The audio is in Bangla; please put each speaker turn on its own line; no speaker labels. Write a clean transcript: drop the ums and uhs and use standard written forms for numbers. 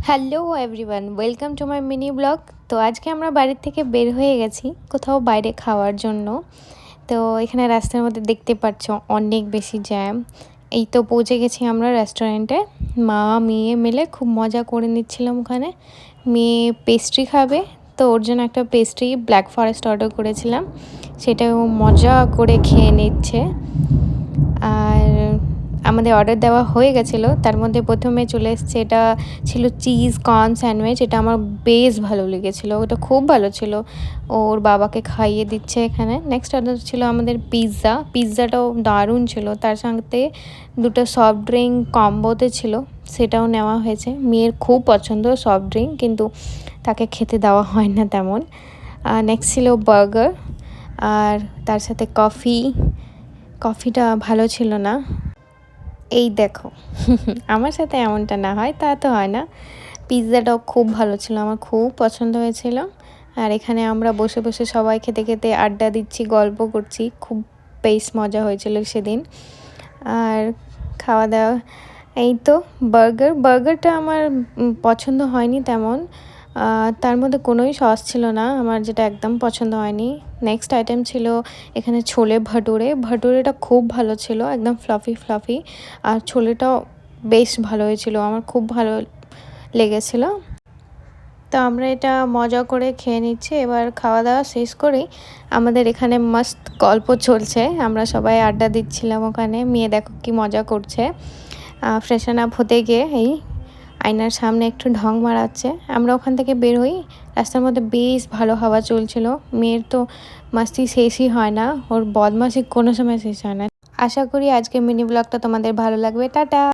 Hello everyone, welcome to my mini blog. তো আজকে আমরা বাড়ির থেকে বের হয়ে গেছি কোথাও বাইরে খাওয়ার জন্য। তো এখানে রাস্তার মধ্যে দেখতে পাচ্ছ অনেক বেশি জ্যাম। এই তো পৌঁছে গেছি আমরা রেস্টুরেন্টে। মা মেয়ে মিলে খুব মজা করে নিচ্ছিলাম ওখানে। মেয়ে পেস্ট্রি খাবে, তো ওর জন্য একটা পেস্ট্রি ব্ল্যাক ফরেস্ট অর্ডার করেছিলাম, সেটাও মজা করে খেয়ে নিচ্ছে। আর আমাদের অর্ডার দেওয়া হয়ে গেছিলো, তার মধ্যে প্রথমে চলে এসছে, এটা ছিল চিজ কর্ন স্যান্ডউইচ। এটা আমার বেশ ভালো লেগেছিলো, ওটা খুব ভালো ছিল। ওর বাবাকে খাইয়ে দিচ্ছে এখানে। নেক্সট অর্ডার ছিল আমাদের পিৎজাটাও দারুণ ছিল। তার সাথে দুটো সফট ড্রিঙ্ক কম্বোতে ছিল, সেটাও নেওয়া হয়েছে। মেয়ের খুব পছন্দ সফট ড্রিঙ্ক, কিন্তু তাকে খেতে দেওয়া হয় না তেমন। নেক্সট ছিল বার্গার, আর তার সাথে কফিটা ভালো ছিল না। এই দেখো আমার সাথে এমনটা না হয় তা তো হয় না। পিৎজাটাও খুব ভালো ছিল, আমার খুব পছন্দ হয়েছিল। আর এখানে আমরা বসে বসে সবাই খেতে খেতে আড্ডা দিচ্ছি, গল্প করছি। খুব বেশ মজা হয়েছিল সেদিন। আর খাওয়া দাওয়া, এই তো বার্গারটা আমার পছন্দ হয়নি তেমন। তার মধ্যে কোনোই সস ছিল না, আমার যেটা একদম পছন্দ হয়নি। নেক্সট আইটেম ছিল এখানে ছোলে ভটুরেটা খুব ভালো ছিল, একদম ফ্লাফি। আর ছোলেটাও বেশ ভালো হয়েছিল, আমার খুব ভালো লেগেছিলো। তো আমরা এটা মজা করে খেয়ে নিচ্ছি। এবার খাওয়া দাওয়া শেষ করেই আমাদের এখানে মস্ত গল্প চলছে, আমরা সবাই আড্ডা দিচ্ছিলাম ওখানে। মেয়ে দেখো কি মজা করছে, ফ্রেশন আপ হতে গিয়ে এই আয়নার সামনে একটু ঢং মারাচ্ছে। আমরা ওখান থেকে বের হই, রাস্তার মধ্যে বেশ ভালো হাওয়া চলছিল। মেয়ের তো মাস্তি শেষই হয় না, ওর বদমাশি কোনো সময় শেষ হয় না। আশা করি আজকে মিনি ব্লগটা তোমাদের ভালো লাগবে। টাটা।